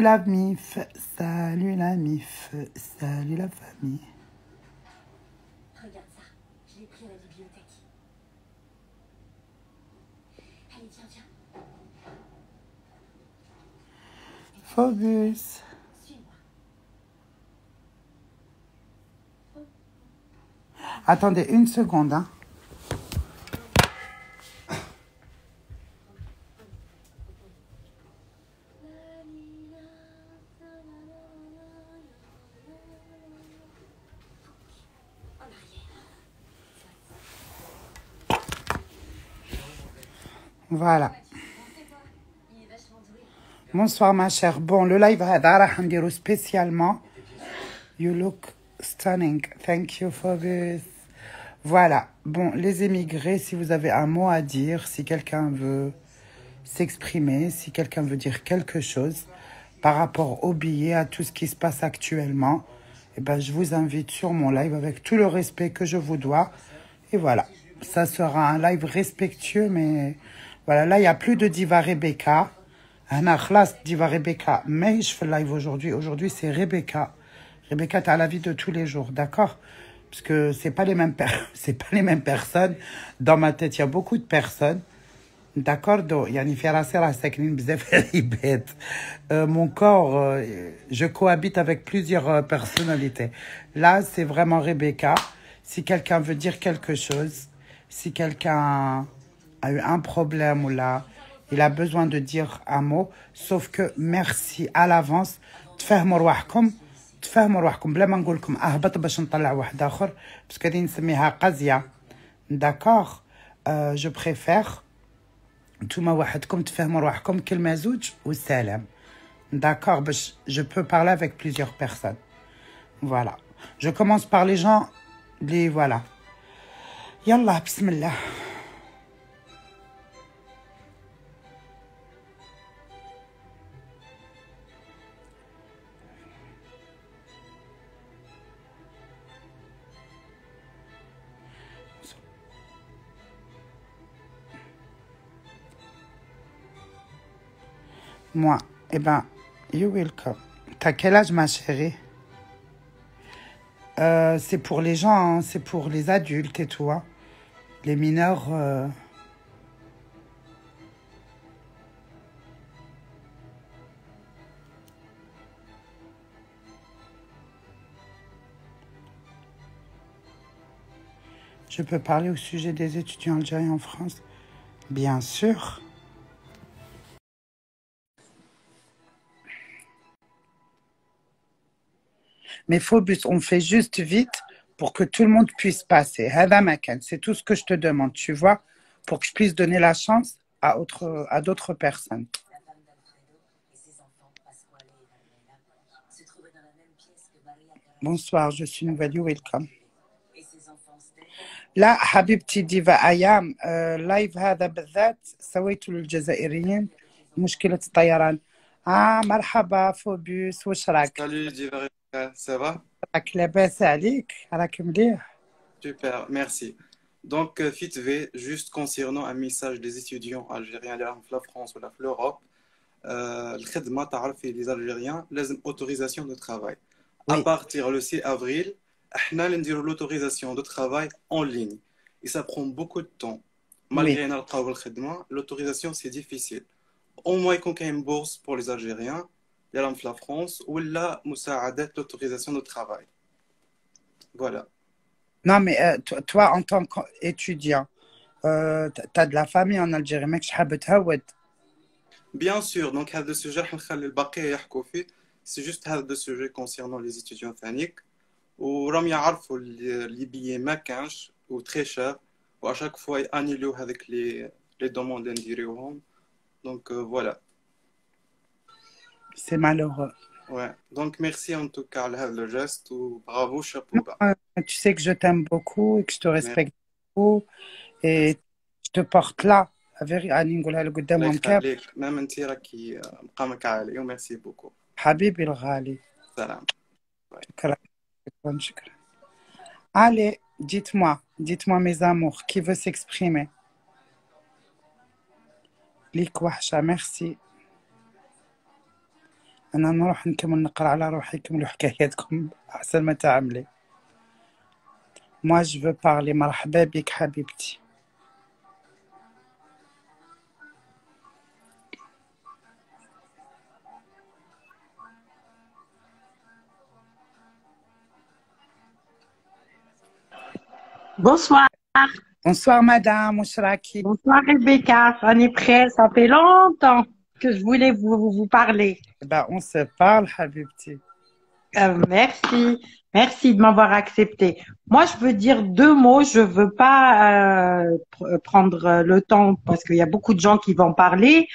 la MIF, salut la MIF, salut la famille. Regarde ça, je l'ai pris à la bibliothèque. Allez, viens, viens. Phobus. Suis-moi. Attendez une seconde, hein. En arrière. Voilà. C'est toi. Il est vachement doué. Bonsoir ma chère. Bon, le live هذا راح نديرو spécialement. You look stunning. Thank you for this. Voilà. Bon, les émigrés, si vous avez un mot à dire, si quelqu'un veut s'exprimer, si quelqu'un veut dire quelque chose par rapport au billet, à tout ce qui se passe actuellement, eh ben, je vous invite sur mon live avec tout le respect que je vous dois. Et voilà. Ça sera un live respectueux, mais voilà. Là, il n'y a plus de Diva Rebecca. Anna Khlas, Diva Rebecca. Mais je fais le live aujourd'hui. Aujourd'hui, c'est Rebecca. Rebecca, tu as la vie de tous les jours, d'accord? Parce que c'est pas les mêmes c'est pas les mêmes personnes. Dans ma tête, il y a beaucoup de personnes. D'accord, donc يعني في راسي راه ساكنين بزاف عباد. Mon corps, je cohabite avec plusieurs personnalités. Là, c'est vraiment Rebecca. Si quelqu'un veut dire quelque chose, si quelqu'un a eu un problème ou là, il a besoin de dire un mot, sauf que merci à l'avance. تفهموا رواحكم تفهموا رواحكم بلا ما نقول لكم اهبط باش نطلع واحد اخر باسكو هذه نسميها قضيه. D'accord, je préfère نتوما وحدكم تفهموا رواحكم كلمه زوج والسلام. D'accord, باش je peux parler avec plusieurs personnes. Voilà. Je commence par les gens, les voilà. Yallah, bismillah. Moi, eh ben, you welcome. T'as quel âge, ma chérie? C'est pour les gens, hein, c'est pour les adultes et tout, hein. Les mineurs, je peux parler au sujet des étudiants algériens en France? Bien sûr. Mais Phobus, on fait juste vite pour que tout le monde puisse passer. Hada makan, c'est tout ce que je te demande, tu vois, pour que je puisse donner la chance à d'autres personnes. La femme d'Alfredo et ses enfants, Pasquale et Daniela, se trouvaient dans la même pièce que Maria Carrasco. Bonsoir, je suis nouvelle, you welcome. Et ses enfants, Steph. لا حبيبتي ديفا ايام لايف هذا بالذات سويته للجزائريين مشكلة الطيران. مرحبا فوبيوس، واش راك؟ Salut Diva, ça va? راك لاباس عليك؟ راك مليح؟ Super, merci. Donc, vite fait, juste concernant un message des étudiants algériens de la France ou de l'Europe, الخدمة تعرفي les Algériens لازم autorisation de travail. À Oui. partir le 6 avril, احنا نديرو l'autorisation de travail en ligne. Et ça prend beaucoup de temps. Malgré Oui. نلقاو الخدمة, l'autorisation c'est difficile. Au moins يكون كاين bourse pour les Algériens اللي في la France ولا مساعدات l'autorisation de travail. Voilà. Non, mais toi, en tant qu'étudiant, t'as de la famille en Algérie, ماكش حاب تهود؟ Bien sûr, donc هذا السوجي راح نخلي البقية يحكوا فيه. C'est juste هذا السوجي concernant les étudiants ثانيك وراهم يعرفوا اللي بيي ما كانش و très cher و à chaque fois يانيلو هذيك les demandes نديروهم. Donc voilà. C'est malheureux. Ouais. Donc merci en tout cas على هذا le geste و bravo chapeau bas. Tu sais que je t'aime beaucoup et que je te Merci. respecte beaucoup et je te porte là. أني نقولها لك الله قدامهم كامل. يخليك même انت راكي مقامك عالي و merci beaucoup. حبيبي الغالي. سلام. شكرا شكرا شكرا. Allez, dites-moi mes amours, qui veut s'exprimer? ليك وحشة, merci. أنا نروح نكمل نقرأ على روحي كملوا حكاياتكم أحسن ما تعملي. Moi je veux parler. مرحبا بك حبيبتي. Bonsoir. Bonsoir madame, واش راكي؟ Bonsoir Rebecca. On est prêt. Ça fait longtemps que je voulais vous parler. Ben on se parle حبيبتي. Merci. Merci de m'avoir accepté. Moi, je veux dire deux mots. Je veux pas prendre le temps parce qu'il y a beaucoup de gens qui vont parler.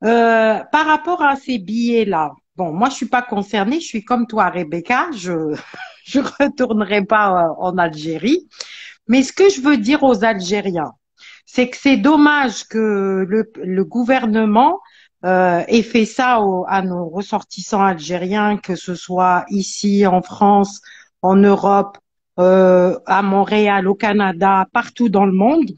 Par rapport à ces billets-là. Bon, moi, je suis pas concernée. Je suis comme toi, Rebecca. Je retournerai pas en Algérie. Mais ce que je veux dire aux Algériens, c'est que c'est dommage que le gouvernement ait fait ça à nos ressortissants algériens, que ce soit ici en France, en Europe, à Montréal, au Canada, partout dans le monde.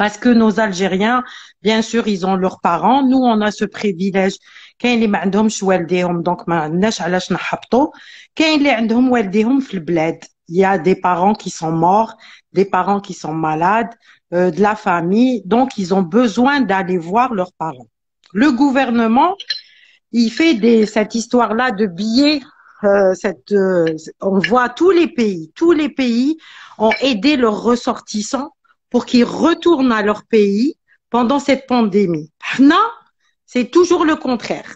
Parce que nos Algériens, bien sûr, ils ont leurs parents. Nous, on a ce privilège. كاين اللي ما عندهمش والديهم donc ما عندناش علاش نحبطوا. كاين اللي عندهم والديهم في البلاد. Il y a des parents qui sont morts, des parents qui sont malades, de la famille. Donc, ils ont besoin d'aller voir leurs parents. Le gouvernement, il fait cette histoire-là de billets. On voit tous les pays ont aidé leurs ressortissants pour qu'ils retournent à leur pays pendant cette pandémie. Non, c'est toujours le contraire.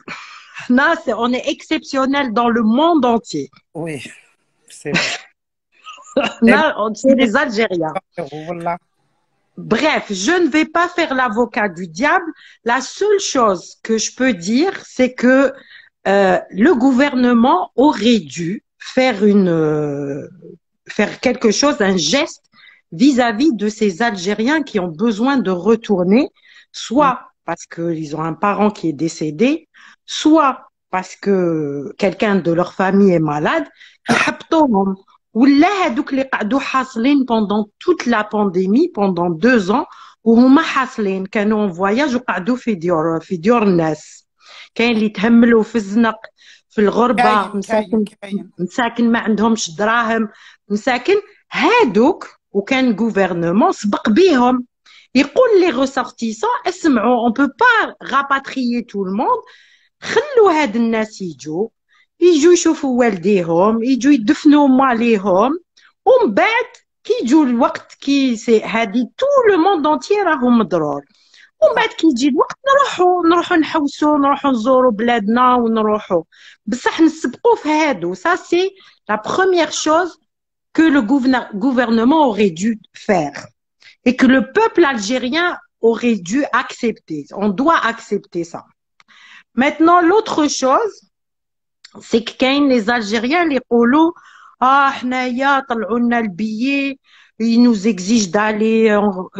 Non, on est exceptionnel dans le monde entier. Oui, c'est vrai. Non, c'est les Algériens. Voilà. Bref, je ne vais pas faire l'avocat du diable. La seule chose que je peux dire, c'est que le gouvernement aurait dû faire quelque chose, un geste vis-à-vis de ces Algériens qui ont besoin de retourner, soit parce qu'ils ont un parent qui est décédé, soit parce que quelqu'un de leur famille est malade. ولا هادوك اللي قعدوا حاصلين pendant toute la pandémie pendant 2 ans وهما حاصلين كانوا en voyage وقعدوا في ديور الناس. كاين اللي تهملوا في الزنق في الغربة مساكن ما عندهمش دراهم مساكن هادوك وكان gouvernement سبق بيهم يقول لي ressortissants اسمعوا on peut pas rapatrier tout le monde خلوا هاد الناس يجوا يشوفوا والديهم يجوا يدفنوا مواليهم ومن بعد كي يجوا الوقت كي هادي تو لو موند انتيي راهم مضرور ومن بعد كي يجي الوقت نروحوا نحوسوا نروحوا نزوروا بلادنا ونروحوا بصح نسبقوا في هادو ça c'est la première chose que le gouvernement aurait dû faire et que le peuple algérien aurait dû accepter. On doit accepter ça. Maintenant l'autre chose c'est que كاين les Algériens اللي يقولوا حنايا طلعوا لنا البيي ils nous exigent d'aller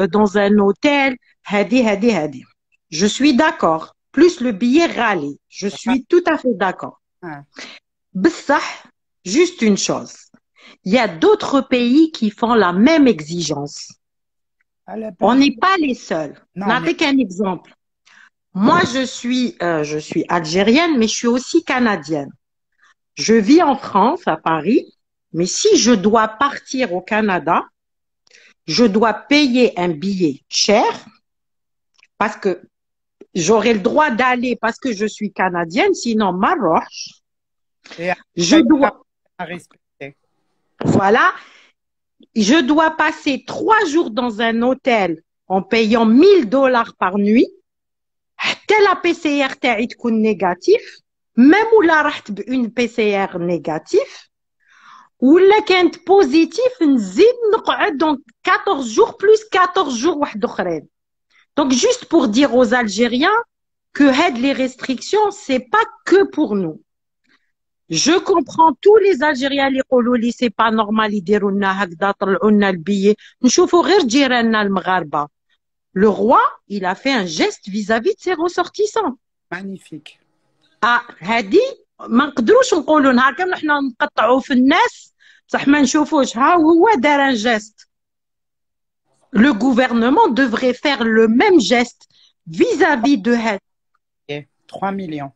dans un hôtel هادي je suis d'accord plus le billet râlé je suis tout à fait d'accord بصح juste une chose il y a d'autres pays qui font la même exigence on n'est pas les seuls n'avec un exemple moi je suis algérienne mais je suis aussi canadienne. Je vis en France, à Paris, mais si je dois partir au Canada, je dois payer un billet cher parce que j'aurai le droit d'aller parce que je suis canadienne, sinon Maroc. Je dois respecter. Voilà, je dois passer 3 jours dans un hôtel en payant $1000 par nuit. حتى la PCR تاعي تكون négatif. Même ولا رحت بune PCR négatif ولا كانت positif نزيد نقعد donc 14 jours plus 14 jours واحد اخرين. Donc juste pour dire aux Algériens que les restrictions c'est pas que pour nous. Je comprends tous les Algériens اللي يقولوا لي c'est pas normal يديروا لنا هكذا طلعوا لنا البيي نشوفوا غير جيراننا المغاربه. Le roi, il a fait un geste vis-à-vis de ses ressortissants. Magnifique. هادي ما نقدروش نقولوا نهار كامل حنا نقطعوا في الناس بصح ما نشوفوش ها هو دار un geste. Le gouvernement devrait faire le même geste vis-à-vis de هاد. 3 millions.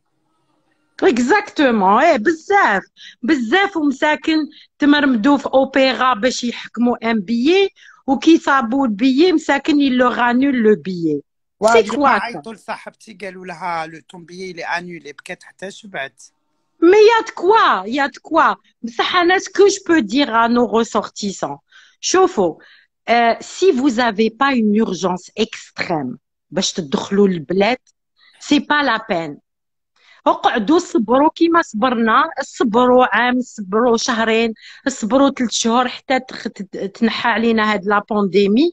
اكزاكتومون. ايه بزاف بزاف ومساكن تمرمدوا في اوبيرا باش يحكموا ان بيي وكي صابوا البيي مساكن يلو غانول لو بيي. سي واليوم كوا عيطوا لصاحبتي قالوا لها لو طون بيي اللي انولي، بكات حتى شبعت. مي يا تكوا يا تكوا بصح انا سكو جو بو دير ا نو ressortissants شوفوا si vous avez pas une urgence extrême باش تدخلوا للبلاد سي با لا بين. اقعدوا صبروا كيما صبرنا، صبروا عام، صبروا شهرين، صبروا 3 شهور حتى تنحى علينا هاد لا بانديمي.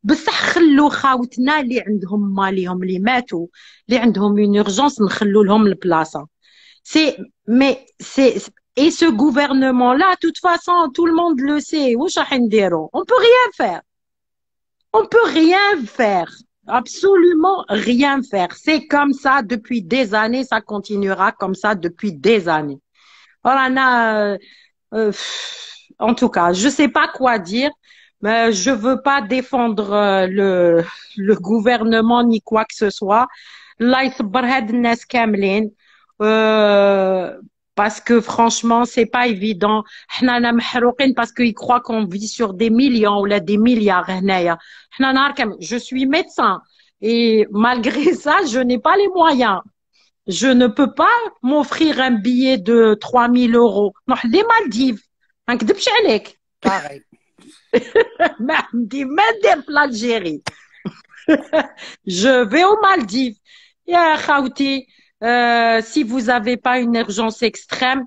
بصح خلوا خاوتنا اللي عندهم ماليهم اللي ماتوا اللي عندهم اون اورجونس نخلوا لهم البلاصه. C'est, mais c'est, et ce gouvernement-là, de toute façon, tout le monde le sait. واش راح نديرو؟ On peut rien faire. On peut rien faire. Absolument rien faire. C'est comme ça depuis des années, ça continuera comme ça depuis des années. Voilà, en tout cas, je sais pas quoi dire, mais je veux pas défendre le gouvernement ni quoi que ce soit. الله يصبر هاد الناس كاملين. Parce que franchement, c'est pas évident. حنا محروقين parce qu'ils croient qu'on vit sur des millions ou là des milliards هنايا. حنا نهار كامل. Je suis médecin et malgré ça, je n'ai pas les moyens. Je ne peux pas m'offrir un billet de 3000 euros. نروح les Maldives. ما نكذبش عليك. باغي ما عندي ما ندير في l'Algérie. Je vais aux Maldives. يا خاوتي si vous avez pas une urgence extrême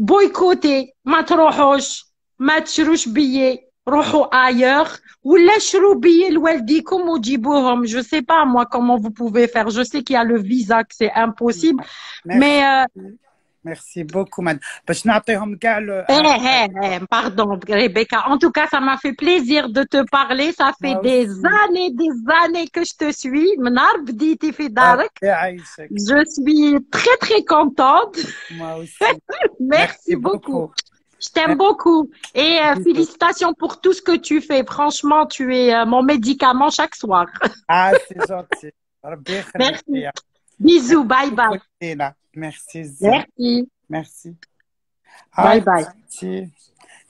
boycottez ما تروحوش ما تشروش بيي روحوا ailleurs ولا شروا بيي لوالديكم وجيبوهم. Je sais pas moi comment vous pouvez faire. Je sais qu'il y a le visa que c'est impossible mais ميرسي بوكو مان باش نعطيهم كاع pardon Rebecca. En tout cas, ça m'a fait plaisir de te parler. Ça fait des années que je te suis. من نهار بديتي في دارك. يعيشك. Je suis très très contente. Moi aussi. Merci beaucoup. Je t'aime beaucoup et félicitations pour tout ce que tu fais. Franchement, tu es mon médicament chaque soir. Ah, c'est gentil. ربي يخليك. Merci. Bisous, bye bye. Merci. Merci. Merci. Bye bye.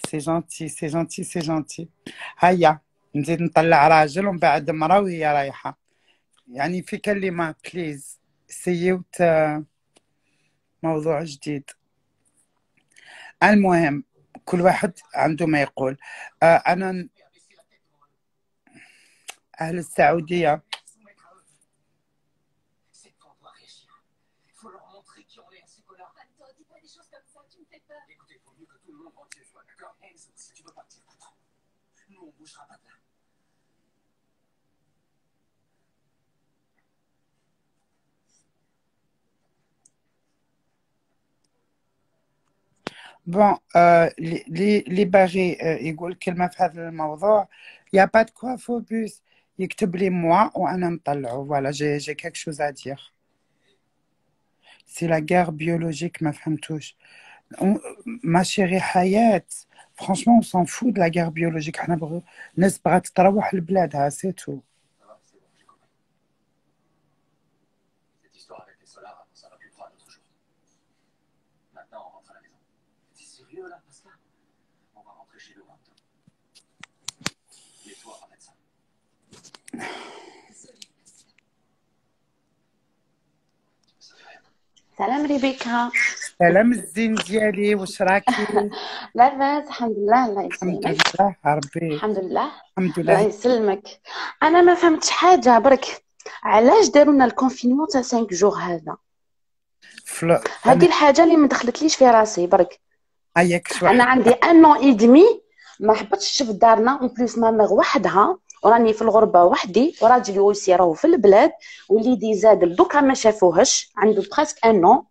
C'est gentil. هيا نزيد نطلع راجل ومن بعد مرا وهي رايحة. يعني في كلمة بليز سيوت موضوع جديد. المهم كل واحد عنده ما يقول. أنا أهل السعودية بون اللي باغي يقول كلمة في هذا الموضوع يا با دو كوا فوبوس يكتب لي موا وانا نطلعو. فوالا جي كاك شوز ا دير. سي لا غير بيولوجيك ما فهمتوش. ما شيري حياة فرانشمون اون سون فو دو لا غير بيولوجيك. حنا الناس بغات تروح لبلادها سي تو. سلام ريبيكا. سلام الزين ديالي، واش راكي؟ لاباس الحمد لله. الله الحمد يسلمك. لله ربي. الحمد لله. الحمد الله لله. يسلمك. انا ما فهمتش حاجه برك، علاش داروا لنا الكونفينمون تاع 5 جور هذا؟ هذه الحاجه اللي ما دخلتليش في راسي برك. هياك شويه. انا عندي ان اون اي دمي ما حبطتش في دارنا، اون بليس ما مغ وحدها وراني في الغربه وحدي، وراجلي ويسي راهو في البلاد، وليدي زاد دوكا ما شافوهش عنده بريسك ان اون.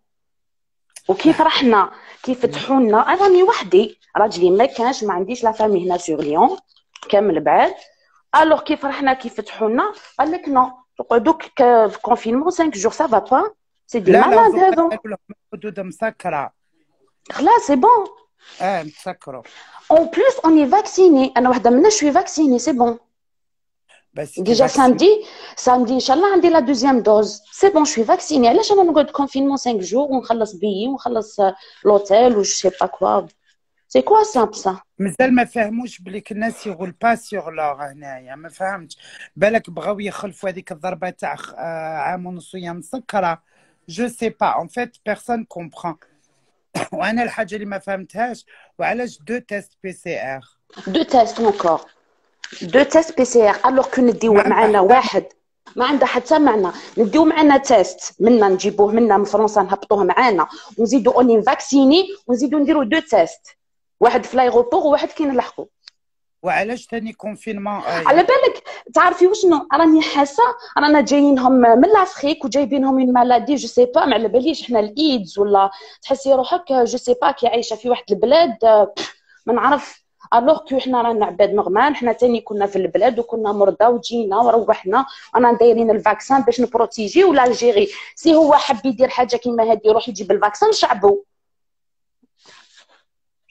وكيف رحنا كيف فتحوا لنا، انا راني وحدي، راجلي ما كانش، ما عنديش لا فامي هنا سور ليون كامل بعاد. الوغ كيف رحنا كيف فتحوا لنا قال لك نو تقعدوا في كونفينمون 5 جور سا فا با سي دي مالاد هذو. الحدود مسكره خلاص سي بون. مسكروا. اون بليس اوني فاكسيني، انا وحده منا شوي فاكسيني سي بون. Bah, si t'es Déjà vacciné. samedi inchallah عندي la deuxième dose. C'est bon, je suis vaccinée. علاش انا نقعد confinement 5 jours ونخلص بيي ونخلص l'hôtel ou je sais pas quoi. C'est quoi ça? مازال ما فهموش بليك الناس يغول با سيغ لوغ هنايا، ما فهمتش. بالك بغاو يخلفوا هذيك الضربه تاع عام ونص وهي مسكره. جو سي با اون فيت بيرسون كومبران. وانا الحاجه اللي ما فهمتهاش وعلاش دو تيست بي سي ار. Deux tests encore. Deux tests PCR alors que نديو ما عندها معنا حتى واحد ما عندها حتى معنى. نديو معنا تيست منا نجيبوه منا من فرنسا نهبطوه معنا ونزيدو اوني فاكسيني ونزيدو نديرو دو تيست، واحد في لايغوبور وواحد كي نلحقو. وعلاش ثاني كونفينمون على بالك تعرفي وشنو راني حاسه رانا جايينهم من لافريك وجايبينهم من مالادي جو سي با، ما على باليش حنا الايدز ولا تحسي روحك جو سي با كي عايشه في واحد البلاد ما نعرف. الوغ كو حنا رانا عباد نورمال، حنا تاني كنا في البلاد وكنا مرضى وجينا وروحنا رانا دايرين الفاكسان باش نبروتيجيو الجيري. سي هو حب يدير حاجه كيما هادي يروح يجيب الفاكسان شعبو.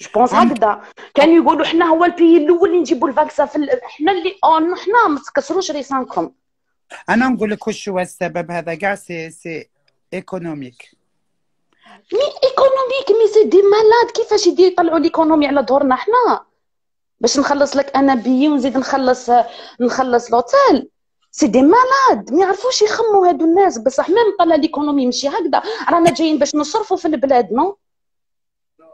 جو بونس هكذا كانوا يقولوا حنا هو البي الاول اللي نجيبوا الفاكسان حنا اللي حنا ما تكسروش ريسانكم. انا نقول لك واش هو السبب هذا كاع سي ايكونوميك. مي ايكونوميك مي سي دي مالاد. كيفاش يدير يطلعوا ليكونومي على ظهرنا حنا باش نخلص لك انا بيي ونزيد نخلص لوتيل؟ سي دي مالاد ما يعرفوش يخموا هادو الناس. بصح ميم طلع ليكونومي ماشي هكذا، رانا جايين باش نصرفوا في البلاد. نو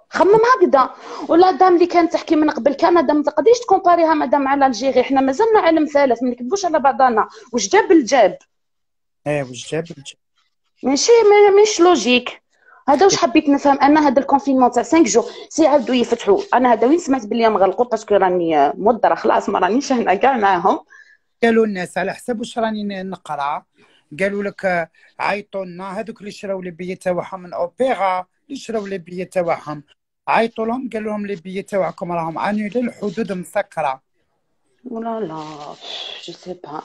خمم هكذا. ولا دام اللي كانت تحكي من قبل كندا ما تقدريش تكومباريها مادام على الجيري. حنا مازلنا عالم ثالث، ما نكذبوش على بعضنا. واش جاب الجاب؟ واش جاب مش لوجيك. هذا واش حبيت نفهم انا. هذا الكونفينمون تاع 5 جور سي عاودوا يفتحوا. انا هذا وين سمعت بلي مغلقوا باسكو راني مدره خلاص ما رانيش هنا كاع معاهم. قالوا الناس على حسب واش راني نقرا، قالوا لك عيطوا لنا هذوك اللي شراو لي بيي تاعهم من اوبيرا، اللي شراو لي بيي تاعهم عيطوا لهم قالوا لهم لي بيي تاعكم راهم انولي، الحدود مسكره. ولا لا جو سي با.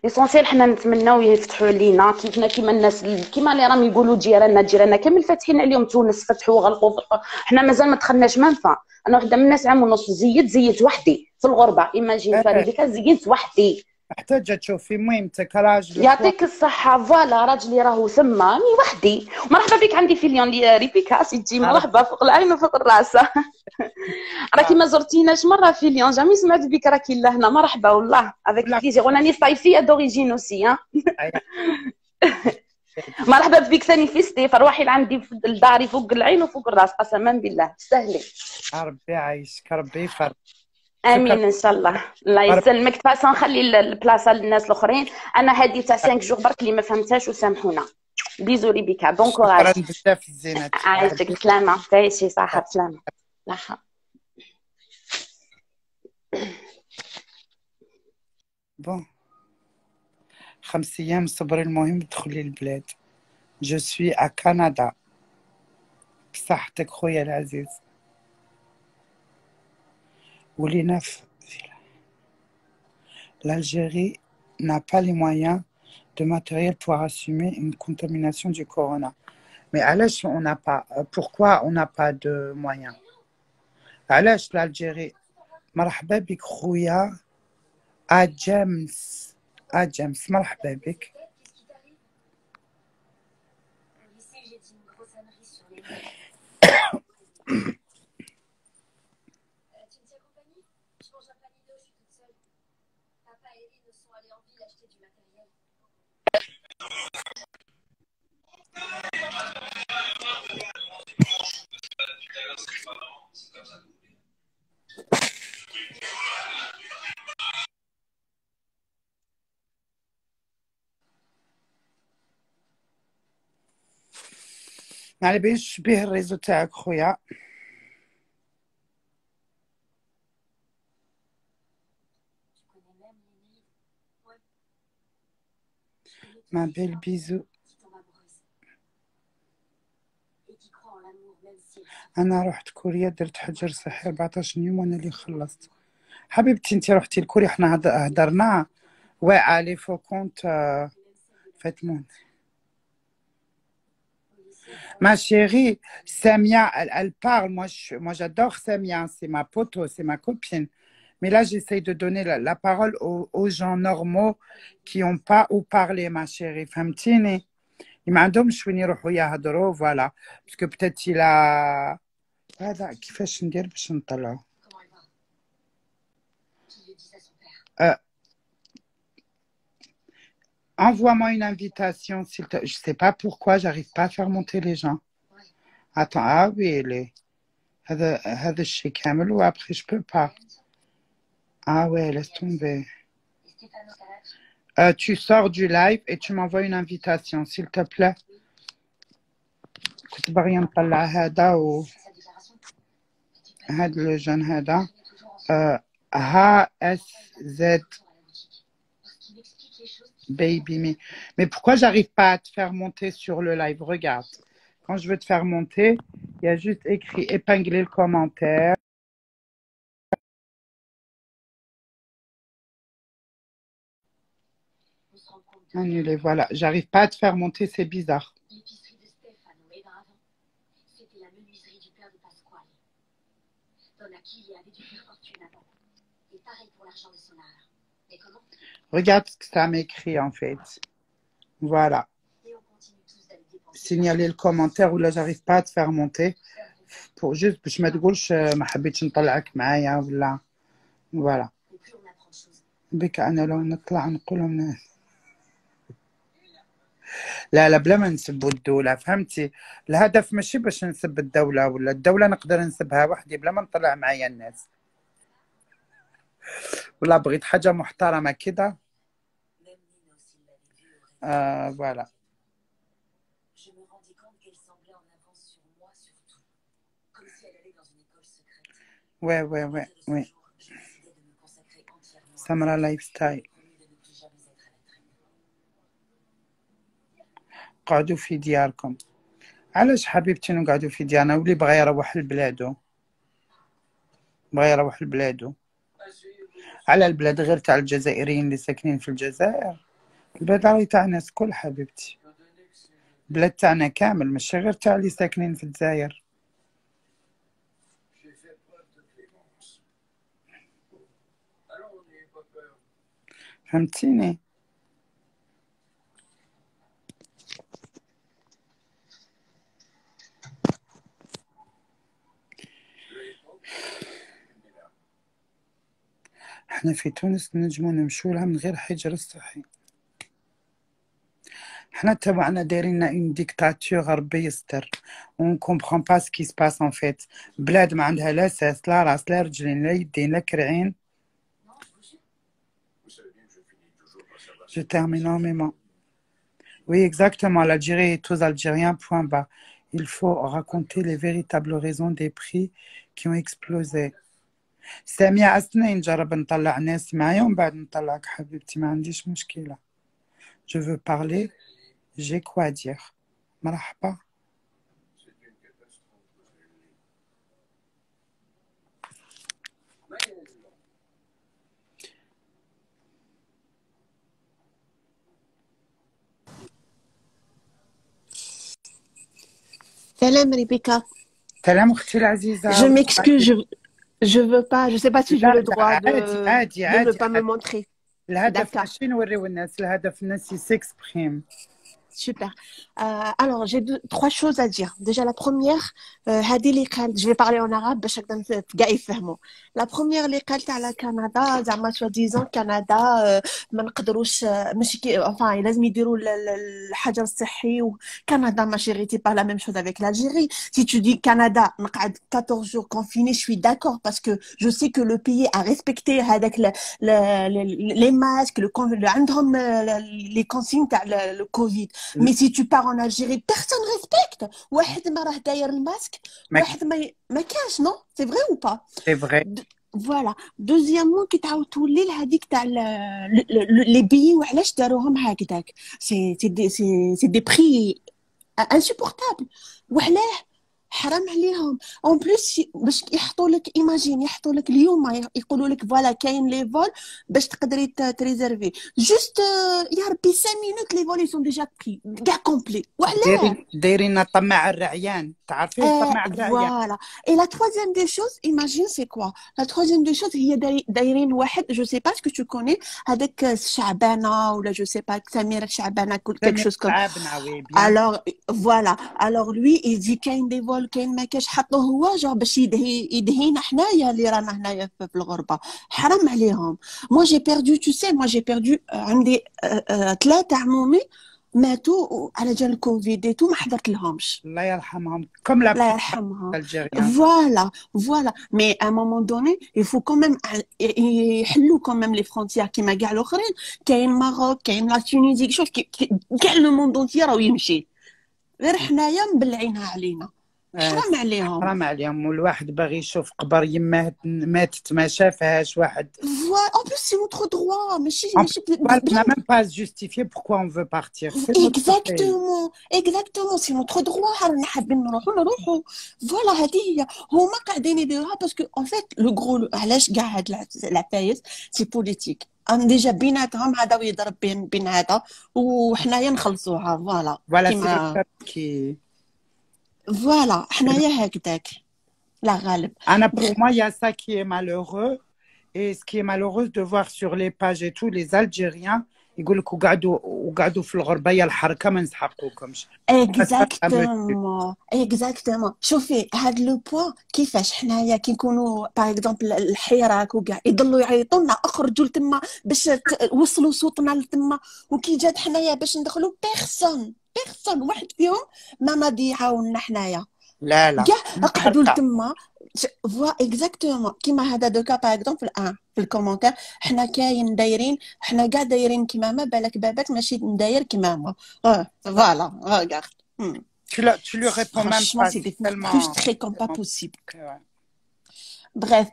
ليسونسيال حنا نتمناو يفتحوا علينا كيما الناس كيما اللي راهم يقولوا جيراننا كامل فاتحين عليهم. تونس فتحوا غلقوا حنا مازال ما دخلناش منفع. انا وحده من الناس عام ونص زيت وحدي في الغربه. ايماجين فريديك زيت وحدي. محتاجه تشوفي. المهم انت كراجل يعطيك الصحة. فوالا راجلي راهو ثما مي وحدي. مرحبا بك عندي في ليون ريبيكا سي تجي. مرحبا فوق العين وفوق الراس. راكي ما زرتيناش مرة في ليون. جامي سمعت بك راكي لهنا. مرحبا والله افيك بليزير. وراني صيفية دوريجين اوسي. مرحبا بك ثاني في ستيف. روحي لعندي في الداري فوق العين وفوق الراس قسما بالله تستاهلي. ربي يعيشك ربي يفرح. امين ان شاء الله. الله يسلمك. تفاصيل نخلي البلاصه للناس الاخرين. انا هذه تاع 5 جور برك اللي ما فهمتهاش وسامحونا. بيزو ريبيكا بون كوراج. شكرا بزاف الزينات. عايشك بسلامه. تعيشي صحه بسلامه. صحه. بون 5 ايام صبري المهم تدخلي البلاد. جو سوي ا كندا بصحتك خويا العزيز. ولينا في l'Algérie n'a pas les moyens de matériel pour assumer une contamination du corona. Mais علاش on n'a pas, pourquoi on n'a pas de moyens? علاش l'Algérie. مرحبا بك خويا جيمس. مرحبا بك. على باليش به الريزو تاعك خويا. ما بيل بيزو. انا رحت كوريا درت حجر صحي 14 يوم وانا اللي خلصت. حبيبتي انت رحتي لكوريا حنا هدرنا وعلي فو كونت فاتمون. Ma chérie, Samia, elle parle. Moi, j'adore Samia. C'est ma poteau, c'est ma copine. Mais là, j'essaye de donner la parole aux gens normaux qui n'ont pas où parler, ma chérie. فهمتيني؟ ما عندهمش وين يروحوا يهضروا فوالا. Parce que peut-être il a هذا كيفاش ندير باش نطلعه. Comment elle va? Qui le dit à son père? Envoie-moi une invitation, s'il te... Je sais pas pourquoi j'arrive pas à faire monter les gens. Ouais. Attends, ah oui, هذا الشيء كامل و après je peux pas. Ah ouais, laisse tomber. Et Stéphane Ocalat? Tu sors du live et tu m'envoies une invitation, s'il te plaît. كنت باغية نطلع هذا و Sa déclaration? Et tu peux هذا le jeune هذا continuer toujours ensemble HSZ à la boutique. Parce qu'il explique les choses qui Baby Me. Mais pourquoi j'arrive pas à te faire monter sur le live? Regarde. Quand je veux te faire monter, il y a juste écrit épingler le commentaire. vont se rendre compte de Annuler, voilà. J'arrive pas à te faire monter, c'est bizarre. l'épicerie de Stéphane au avant. C'était la menuiserie du père de Pasquale. Donna Killy avait dû faire fortune avant. Et pareil pour l'argent de son art. Mais comment? Regarde ce que ça m'écrit en fait. Voilà. Et on continue tous d'aller dépenser. Signaler le commentaire ou là j'arrive pas à te faire monter. Pour juste باش ما تقولش ما حبيتش نطلعك معايا ولا voilà. Et plus on apprend de choses. بك انا لو نطلع نقولهم ناس. لا بلا ما نسبوا الدولة فهمتي. الهدف ماشي باش نسب الدولة ولا الدولة نقدر نسبها وحدي بلا ما نطلع معايا الناس. ولا بغيت حاجة محترمة كده. Même Nino, s'il l'avait vu, aurait dit. Voilà. Je me rendais compte qu'elle semblait en avance sur moi, surtout. Comme si elle allait dans une école secrète. Ouais. À partir de ce Oui. jour, je décidais de me consacrer entièrement à Samra Lifestyle. promis de ne plus jamais être à la traîne. قعدوا في دياركم. علاش حبيبتي نقعدوا في ديارنا واللي بغى يروح لبلادو على البلاد غير تاع الجزائريين اللي ساكنين في الجزائر. البلاد راهي تاع الناس كل حبيبتي. البلاد تاعنا كامل ماشي غير تاع اللي ساكنين في الجزائر. فهمتيني. احنا في تونس نجمو نمشو لها من غير حجر الصحي. احنا تبعنا دايرين اون ديكتاتور ربي يستر. اون كومبرون با سكي سباس ان فيت. بلاد ما عندها لا ساس لا راس لا رجلين لا يدين لا كرعين. Je termine énormément. Oui, exactement. L'Algérie est aux Algériens, point bas. Il faut raconter les véritables raisons des prix qui ont explosé. سامية أسنى نجرب نطلع ناس معايا ومن بعد نطلعك حبيبتي ما عنديش مشكلة. Je veux parler, j'ai quoi dire. مرحبا. Salam Rebecca. سلام أختي العزيزة. Je m'excuse, je veux pas, je sais pas si j'ai le droit de عادي ne pas me montrer. الهدف D'accord. ماشي نوريو الناس الهدف الناس يسكسبريم. Super. Alors, j'ai trois choses à dire. Déjà, la première, هذه اللي قالت, je vais parler en arabe باش هكذا كاع يفهموا. La première اللي قالت على كندا زعما soi-disant كندا ما نقدروش ماشي enfin لازم يديروا الحجر الصحي وكندا ماشي غير pas la même chose avec l'Algérie. Si tu dis Canada نقعد 14 jours confiné, je suis d'accord parce que je sais que le pays a respecté هذاك les masques, عندهم les consignes تاع le Covid. Mais si tu pars en Algérie, personne respecte. واحد ما راه داير الماسك واحد ما كاش non, c'est vrai ou pas? C'est vrai. Voilà. Deuxièmement, كي تعاود تولي لهذيك تاع les billets وعلاش داروهم هكذاك. C'est des prix insupportables. وعلاه حرام عليهم اون بليس باش يحطوا لك ايماجين يحطوا لك اليوم يقولوا لك فوالا كاين لي فول باش تقدري تريزيرفي جوست يا ربي 5 مينوت لي فول سون ديجا بخي كاع كومبلي وعلاه دايرين طماع الرعيان تعرفيه طماع الرعيان فوالا اي لا troisième des choses imagine c'est quoi la troisième des choses هي دايرين واحد جو سي با اسكو تو كوني هذاك شعبانه ولا جو سي با سميره شعبانه كل شوز كوم alors voilà alors lui il dit كاين دي فول كاين ما كاش حطوه هو جا باش يدهينا حنايا اللي رانا هنايا في الغربه حرام عليهم moi j'ai perdu tu sais moi j'ai perdu عندي 3 عمومي ماتوا على جال الكوفيد ما حضرت لهمش الله يرحمهم كم لا الله يرحمهم الجيريان فوالا مي ا مومون دوني يفو كوميم يحلوا كوميم لي فرونتيير كيما كاع الاخرين كاين ماروك كاين لا تونيزي شوف كاع لو موند اونتي راهو يمشي غير حنايا مبلعينها علينا حرام عليهم حرام عليهم والواحد باغي يشوف قبر يماه ماتت ما شافهاش واحد فوالا en plus c'est notre droit ماشي on n'a même pas justifié pourquoi on veut partir exactement c'est notre droit رانا حابين نروحوا فوالا هذه هي هما قاعدين يديروها باسكو en fait le gros علاش كاع هاد العفايس سي بوليتيك ام ديجا بيناتهم هذا ويضرب بين هذا وحنايا نخلصوها فوالا كي Voilà, حنايا هكذاك لا غالب. Pour moi, il y a ça qui est malheureux. Et ce qui est malheureux de voir sur les pages et tout, les Algériens, يقول لك وقعدوا في الغربة يا الحركة ما نسحقوكمش. Exactement. شوفي هاد لو بوين كيفاش حنايا كي نكونوا باغ اكزومبل الحراك وكاع يضلوا يعيطوا لنا اخرجوا لتما باش وصلوا صوتنا لتما وكي جات حنايا باش ندخلوا بيرسون واحد فيهم ما يعاوننا حنايا لا كاع قعدوا لتما فوا اكزاكتومون كيما هذا دوكا باغ اكزومبل في الكومونتير حنا كاين دايرين حنا كاع دايرين كيما ما بالك باباك ماشي نداير كيما ما فوالا regarde tu lui réponds même pas c'est frustré comme pas possible bref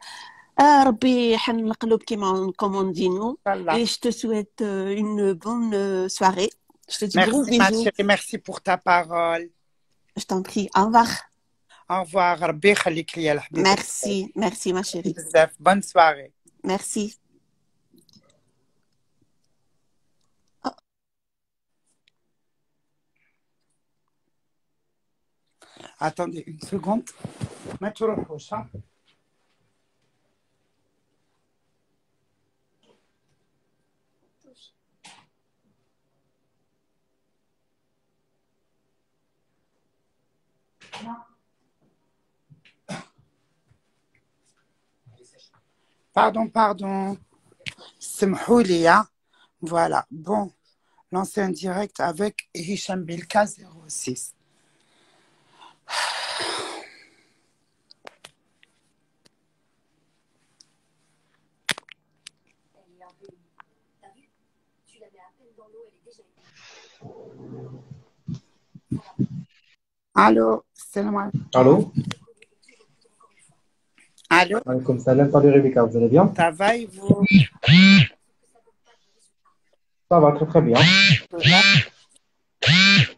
ربي يحن القلوب كيما نكوموندينو et je te souhaite une bonne soirée. Je te dis gros bisous. Merci, ma chérie, merci pour ta parole. Je t'en prie, au revoir. Au revoir, ربي يخليك ليا الحبيبة. Merci ma chérie. بزاف, bonne soirée. Merci. Attendez une seconde. ما تروحوش ها. Pardon. سمحوا لي. Voilà. Bon. Lancer un direct avec Hicham Bilka 06. Allô, salam alaikum. Allô? Allô? Alaikum salam, salut Rebecca, vous allez bien? Ça va et vous? Ça va très très bien.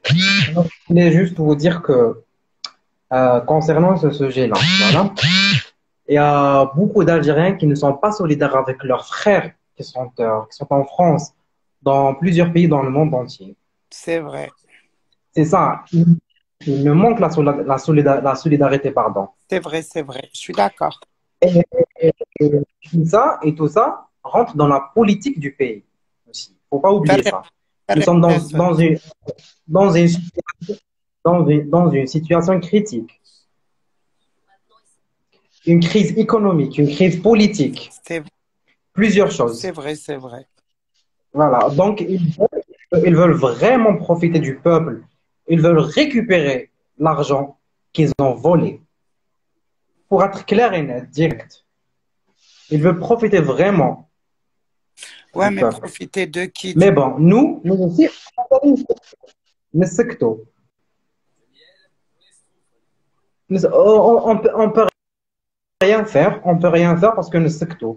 Je voulais juste vous dire que concernant ce sujet-là, voilà, il y a beaucoup d'Algériens qui ne sont pas solidaires avec leurs frères qui sont en France, dans plusieurs pays dans le monde entier. C'est vrai. C'est ça. Il me manque la solidarité, pardon. C'est vrai, je suis d'accord. Et tout ça rentre dans la politique du pays aussi. Il ne faut pas oublier ça. Nous sommes dans une situation critique. Une crise économique, une crise politique. Plusieurs choses. C'est vrai. Voilà. Donc, ils veulent vraiment profiter du peuple. Ils veulent récupérer l'argent qu'ils ont volé. Pour être clair et net, direct. Ils veulent profiter vraiment. Ouais, mais peuple. Profiter de qui? Mais bon, nous aussi, on peut rien faire. On peut rien faire parce que nous secto.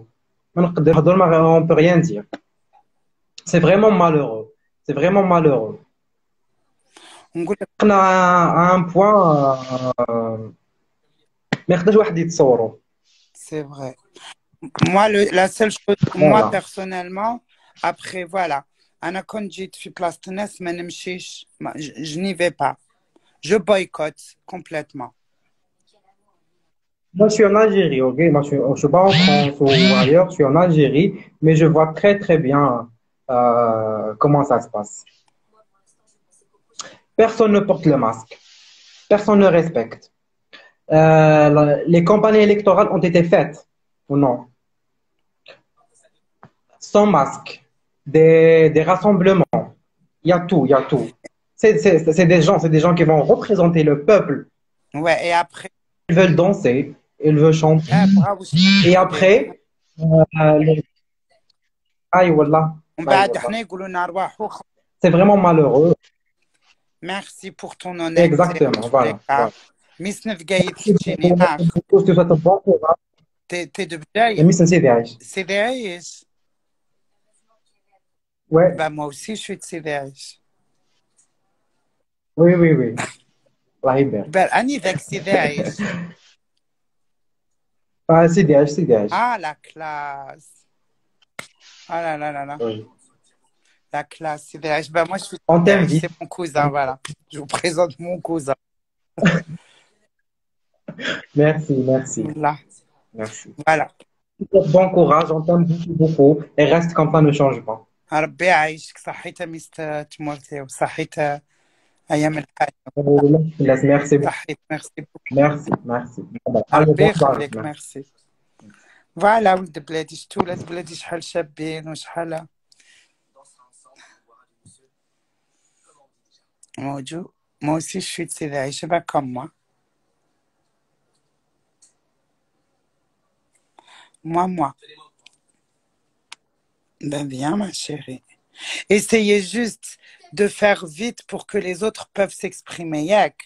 On peut rien dire. C'est vraiment malheureux. نقول لك On a un point ما يقدرش واحد يتصوروا. c'est vrai. Moi, la seule chose, moi Voilà. personnellement, après, voilà, أنا كنت جيت في بلاصة الناس ما نمشيش, je n'y vais pas. Je boycotte complètement. Moi, je suis en Algérie, ok? Moi, je suis pas en France ou ailleurs, je suis en Algérie, mais je vois très, très bien comment ça se passe. Personne ne porte le masque. Personne ne respecte. Les campagnes électorales ont été faites, ou non? Sans masque, des rassemblements. Il y a tout, il y a tout. C'est des gens qui vont représenter le peuple. Ouais, et après, Ils veulent danser, ils veulent chanter. bravo, Et après, aïe, wallah. ومن Aïe, بعد wallah. احنا يقولوا لنا ارواحوا. C'est vraiment malheureux. Merci pour ton honnêteté. Exactement, voilà. voilà. ميس نفقايد تجيني ناخ. Je te souhaite un bon courage. t'es de Et Bdaï. Miss Sidi Aïch. Sidi Aïch. Ouais, Bah, moi aussi, je suis de Sidi Aïch. oui, oui, oui. Allah يبارك. Ben, Annie avec Sidi Aïch. Ah, Sidi Aïch, Sidi Aïch. Ah, la classe. Ah là là là là. Oui. La classe, Sidi Aïch. Ben, moi, je suis de On Sidi Aïch, t'invite. c'est mon cousin, voilà. Je vous présente mon cousin. Merci, merci. Là. Merci. Voilà. Bon courage, on t'aime beaucoup, beaucoup. Et reste comme ça, ne change pas. ربي يعيشك صحيتها ميس تمورتي وصحيتها أيام الحياة. Merci beaucoup. صحيت ميرسي بوك. Merci, merci. ربي Allez, يخليك bonsoir. ميرسي. فوالا ولد بلادي شتو ولاد بلادي شحال شابين وشحال موجو. Moi aussi, je suis de Sidi Aïch, pas comme moi. Moi. Ben viens, ma chérie. Essayez juste de faire vite pour que les autres peuvent s'exprimer. Yak.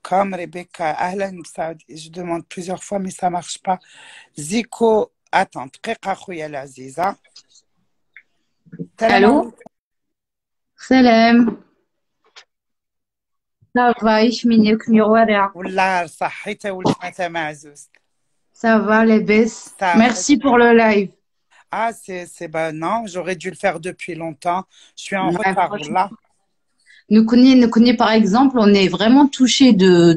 Comme Rebecca, Ahlan Saoudi, je demande plusieurs fois, mais ça marche pas. Zico, attends, دقيقة خويا العزيزة. الو سلام صافا يشمينك ميغوارع والله صحيتها ولدتها معزوز. صافا لاباس Ça- ميرسي بور لو لايف Ah, ben non, j'aurais dû le faire depuis longtemps. Je suis en Ouais, retard franchement. là. Nous connaît par exemple, on est vraiment touchés de